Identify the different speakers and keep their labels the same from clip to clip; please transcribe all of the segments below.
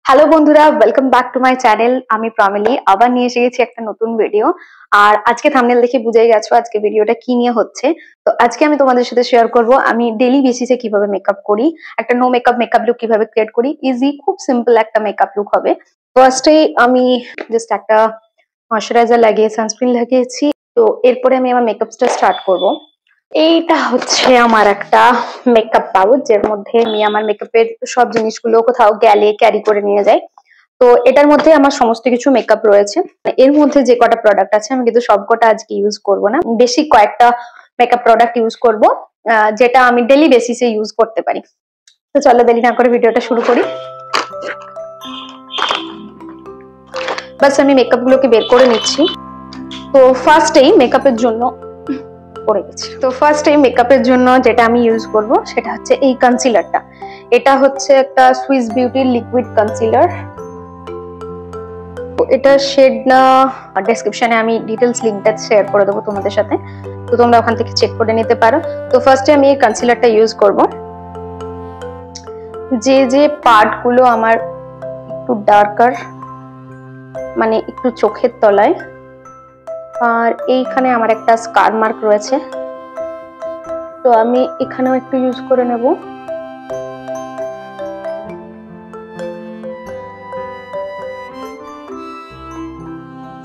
Speaker 1: Hello বন্ধুরা, welcome back to my channel. আমি প্রমিলি আবার নিয়ে এসে গেছি একটা নতুন ভিডিও। আর আজকে থাম্বনেল দেখে বুঝেই গেছো আজকে ভিডিওটা কি নিয়ে হচ্ছে। তো আজকে আমি তোমাদের সাথে শেয়ার করব আমি ডেইলি বেসিসে কিভাবে মেকআপ করি, একটা নো মেকআপ লুক কিভাবে ক্রিয়েট করি। ইজি, খুব সিম্পল একটা মেকআপ লুক হবে। ফার্স্টে আমি জাস্ট একটা ময়শ্চারাইজার লাগিয়ে সানস্ক্রিন লাগিয়েছি। তো এরপরে আমি আমার মেকআপটা স্টার্ট করব। এইটা হচ্ছে আমার একটা মেকআপ পাউচ, যের মধ্যে আমি আমার মেকআপের সব জিনিসগুলো কোথাও গেলে ক্যারি করে নিয়ে যাই। তো এটার মধ্যে আমার সমস্ত কিছু মেকআপ রয়েছে। এর মধ্যে যে কটা প্রোডাক্ট আছে আমি কিন্তু সবকটা আজকে ইউজ করব না, বেশি কয়েকটা মেকআপ প্রোডাক্ট ইউজ করব যেটা আমি ডেইলি বেসিসে ইউজ করতে পারি। তো চলো দেরি না করে ভিডিওটা শুরু করি। বাস আমি মেকআপ গুলোকে বের করে নিচ্ছি। তো ফার্স্টেই মেকআপের জন্য পড়ে গেছি। তো ফার্স্ট এই মেকআপের জন্য যেটা আমি ইউজ করব সেটা হচ্ছে এই কনসিলারটা। এটা হচ্ছে একটা সুইস বিউটির লিকুইড কনসিলার। এটা শেড না, ডেসক্রিপশনে আমি ডিটেলস লিংকটা শেয়ার করে দেবো তোমাদের সাথে, তো তোমরা ওখান থেকে চেক করে নিতে পারো। তো ফার্স্টে আমি এই কনসিলারটা ইউজ করব। যে যে পার্ট গুলো আমার একটু ডার্কার, মানে একটু চোখের তলায়, আর এইখানে আমার একটা স্কার মার্ক রয়েছে, তো আমি এখানেও একটু ইউজ করে নেব।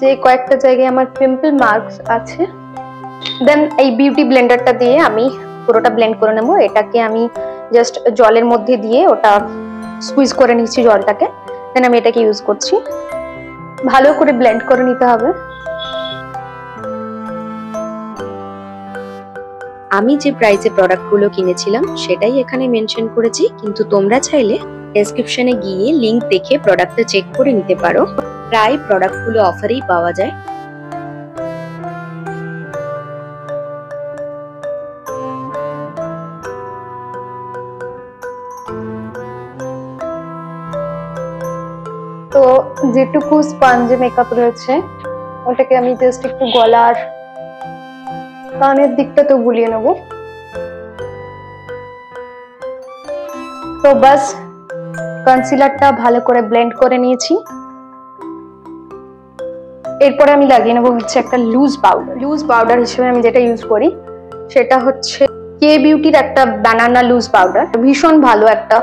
Speaker 1: যে কয়েকটা জায়গায় আমার পিম্পল মার্কস আছে, দেন এই বিউটি ব্লেন্ডারটা দিয়ে আমি পুরোটা ব্লেন্ড করে নেব। এটাকে আমি জাস্ট জলের মধ্যে দিয়ে ওটা স্কুইজ করে নিচ্ছি জলটাকে, দেন আমি এটাকে ইউজ করছি। ভালো করে ব্লেন্ড করে নিতে হবে।
Speaker 2: আমি যে প্রাইসে প্রোডাক্টগুলো কিনেছিলাম সেটাই এখানে মেনশন করেছি, কিন্তু তোমরা চাইলে ডেসক্রিপশনে গিয়ে লিংক দেখে প্রোডাক্টটা চেক করে নিতে পারো। প্রায় প্রোডাক্টগুলো অফারেই পাওয়া যায়।
Speaker 1: তো যেটুকু স্পঞ্জ মেকআপ রয়েছে ওটাকে আমি জাস্ট একটু গলার কানের দিকটা তো বুলিয়ে নেব। তো বাস কনসিলারটা ভালো করে ব্লেন্ড করে নিয়েছি। এরপরে আমি লাগিয়ে নেবো হচ্ছে একটা লুজ পাউডার হিসেবে আমি যেটা ইউজ করি সেটা হচ্ছে কে বিউটির একটা বানানা লুজ পাউডার। ভীষণ ভালো একটা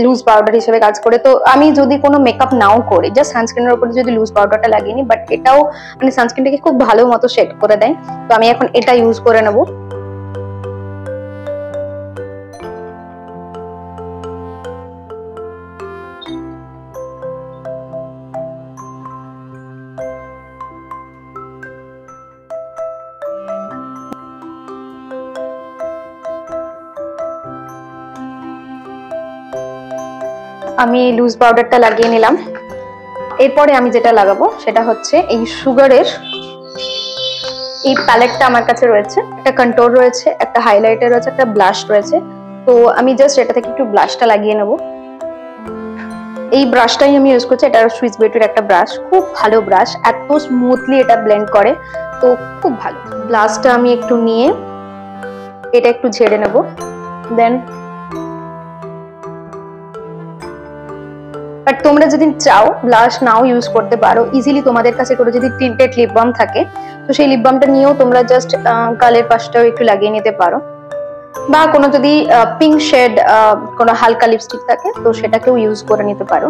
Speaker 1: লুজ পাউডার হিসেবে কাজ করে। তো আমি যদি কোনো মেকআপ নাও করি, জাস্ট সানস্ক্রিনের উপরে যদি লুজ পাউডারটা লাগিয়ে নিই, বাট এটাও মানে সানস্ক্রিনটাকে খুব ভালো মতো শেড করে দেয়। তো আমি এখন এটা ইউজ করে নেবো। আমি লুজ পাউডারটা লাগিয়ে নিলাম। এরপরে আমি যেটা লাগাবো সেটা হচ্ছে এই সুগারের এই প্যালেটটা আমার কাছে রয়েছে। একটা কন্ট্যুর রয়েছে, একটা হাইলাইটার রয়েছে, একটা ব্লাশ রয়েছে। তো আমি জাস্ট এটা থেকে একটু ব্লাশটা লাগিয়ে নেব। এই ব্রাশটাই আমি ইউজ করছি। এটা সুইস বিউটির একটা ব্রাশ, খুব ভালো ব্রাশ, এত স্মুথলি এটা ব্লেন্ড করে, তো খুব ভালো। ব্লাশটা আমি একটু নিয়ে এটা একটু ঝেড়ে নেব। দেন বাট তোমরা যদি চাও ব্লাশ নাও ইউজ করতে পারো ইজিলি। তোমাদের কাছে করে যদি টিন্টেড লিপ বাম থাকে তো সেই লিপ বামটা নিয়েও তোমরা জাস্ট গালের পাশটাও একটু লাগিয়ে নিতে পারো, বা কোনো যদি পিঙ্ক শেড কোনো হালকা লিপস্টিক থাকে তো সেটাকেও ইউজ করে নিতে পারো।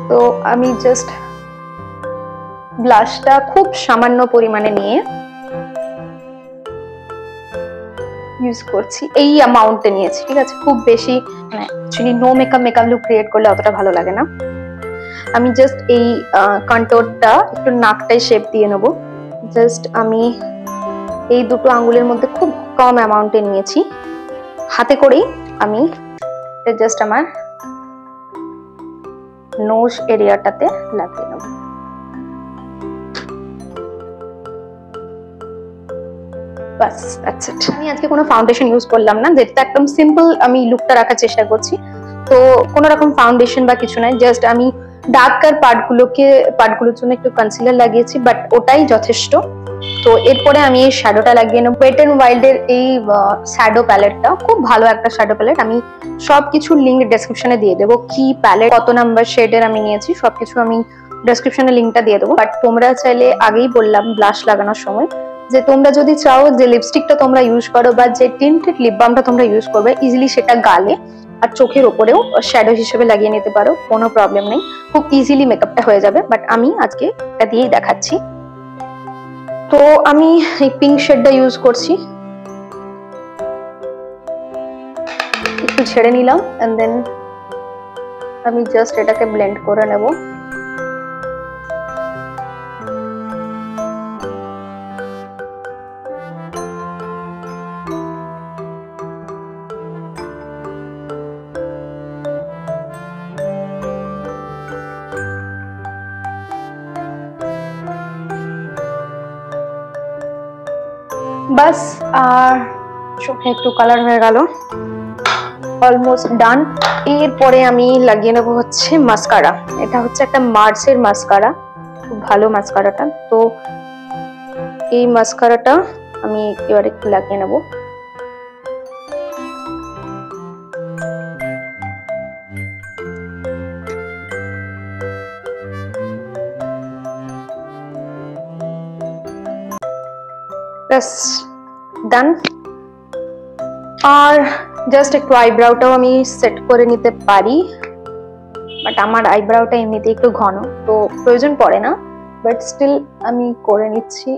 Speaker 1: তো আমি জাস্ট ব্লাশটা খুব সামান্য পরিমাণে নিয়ে ইউজ করছি। এই অ্যামাউন্টে নিয়েছি, ঠিক আছে? খুব বেশি মানে actually no makeup look create করলে অতটা ভালো লাগে না। আমি জাস্ট এই কন্ট্যুরটা একটু নাকটাই শেপ দিয়ে নেব। জাস্ট আমি এই দুটো আঙ্গুলের মধ্যে খুব কম অ্যামাউন্টে নিয়েছি। হাতে করেই আমি জাস্ট আমার নোজ এরিয়াটাতে লাগিয়ে নেব। বাস দ্যাটস ইট। আমি আজকে কোনো ফাউন্ডেশন ইউজ করলাম না, যেটা একদম সিম্পল আমি লুকটা রাখার চেষ্টা করছি। তো কোনো রকম ফাউন্ডেশন বা কিছু নাই, জাস্ট আমি ডার্কার পার্টগুলোর জন্য একটু কনসিলার লাগিয়েছি, বাট ওটাই যথেষ্ট। তো এরপরে আমি এই শ্যাডোটা লাগিয়ে নেবো। ওয়েট এন্ড ওয়াইল্ড এর এই শ্যাডো প্যালেটটা খুব ভালো একটা শ্যাডো প্যালেট, আমি সবকিছু লিঙ্ক ডেসক্রিপশনে দিয়ে দেবো, কি প্যালেট কত নাম্বার শেডের আমি নিয়েছি সবকিছু আমি ডেসক্রিপশনে লিঙ্কটা দিয়ে দেবো। বাট তোমরা চাইলে, আগেই বললাম ব্লাশ লাগানোর সময়, যে তোমরা যদি চাও যে লিপস্টিকটা তোমরা ইউজ করো বা যে টিন্টেড লিপ বামটা তোমরা ইউজ করবে, ইজিলি সেটা গালে আর চোখের ওপরেও শ্যাডো হিসেবে লাগিয়ে নিতে পারো, কোনো প্রবলেম নেই, খুব ইজিলি মেকআপটা হয়ে যাবে। বাট আমি আজকে এটা দিয়েই দেখাচ্ছি। তো আমি এই পিঙ্ক শেডটা ইউজ করছি, একটু ছেড়ে নিলাম এন্ড দেন আমি জাস্ট এটাকে ব্লেন্ড করে নেব। বাস, আর চোখে একটু কালার হয়ে গেল, অলমোস্ট ডান। এরপরে আমি লাগিয়ে নেবো হচ্ছে মাস্কারা। এটা হচ্ছে একটা মার্সের মাস্কারা, খুব ভালো মাস্কারাটা। তো এই মাস্কারাটা আমি এবার একটু লাগিয়ে নেবো। ডান। আর জাস্ট একটু আইব্রাউটাও আমি সেট করে নিতে পারি, বাট আমার আইব্রাউটা এমনিতে একটু ঘন, তো প্রয়োজন পড়ে না, বাট স্টিল আমি করে নিচ্ছি।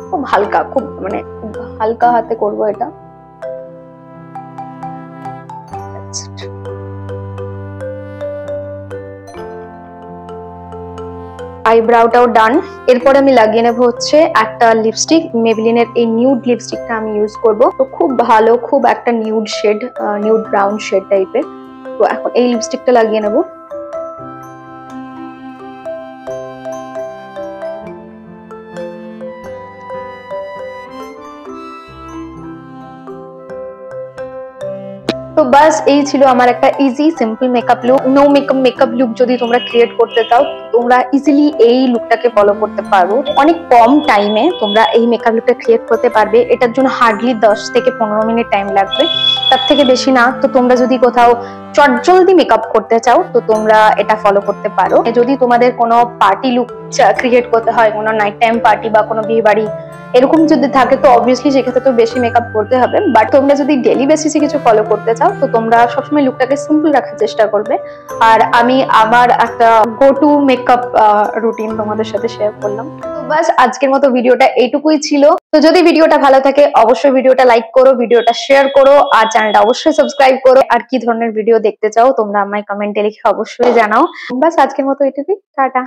Speaker 1: খুব হালকা, খুব মানে খুব হালকা হাতে করবো এটা। আইব্রাউটাও ডান। এরপরে আমি লাগিয়ে নেবো হচ্ছে একটা লিপস্টিক, মেবলিনের এই নিউড লিপস্টিকটা আমি ইউজ করব। তো খুব ভালো, খুব একটা nude shade, nude brown shade টাইপের। তো এখন এই লিপস্টিকটা লাগিয়ে নেবো। তো বাস, এই ছিল আমার একটা easy simple makeup look. No makeup look যদি তোমরা ক্রিয়েট করতে চাও, তোমরা ইজিলি এই লুকটাকে ফলো করতে পারো। অনেক কম টাইমে তোমরা এই মেকআপ লুকটা ক্রিয়েট করতে পারবে। এটার জন্য হার্ডলি 10 থেকে 15 মিনিট টাইম লাগবে, তার থেকে বেশি না। তো তোমরা যদি কোথাও চটজলদি মেকআপ করতে চাও, তো তোমরা এটা ফলো করতে পারো। যদি তোমাদের কোনো পার্টি লুক ক্রিয়েট করতে হয়, কোনো নাইট টাইম পার্টি বা কোনো বিয়ে বাড়ি এরকম যদি থাকে, তো অবভিয়াসলি সেক্ষেত্রে তো বেশি মেকআপ করতে হবে। বাট তোমরা যদি ডেইলি বেসিসে কিছু ফলো করতে চাও, তো তোমরা সবসময় লুকটাকে সিম্পল রাখার চেষ্টা করবে। আর আমি আমার একটা গো টু মেকআপ রুটিন তোমাদের সাথে শেয়ার করলাম। তো বাস, আজকের মতো ভিডিওটা এইটুকুই ছিল। তো যদি ভিডিওটা ভালো থাকে, অবশ্যই ভিডিওটা লাইক করো, ভিডিওটা শেয়ার করো, আর চ্যানেলটা অবশ্যই সাবস্ক্রাইব করো। আর কি ধরনের ভিডিও দেখতে চাও তোমরা আমায় কমেন্টে লিখে অবশ্যই জানাও। বাস, আজকের মতো এইটুকুই, টাটা।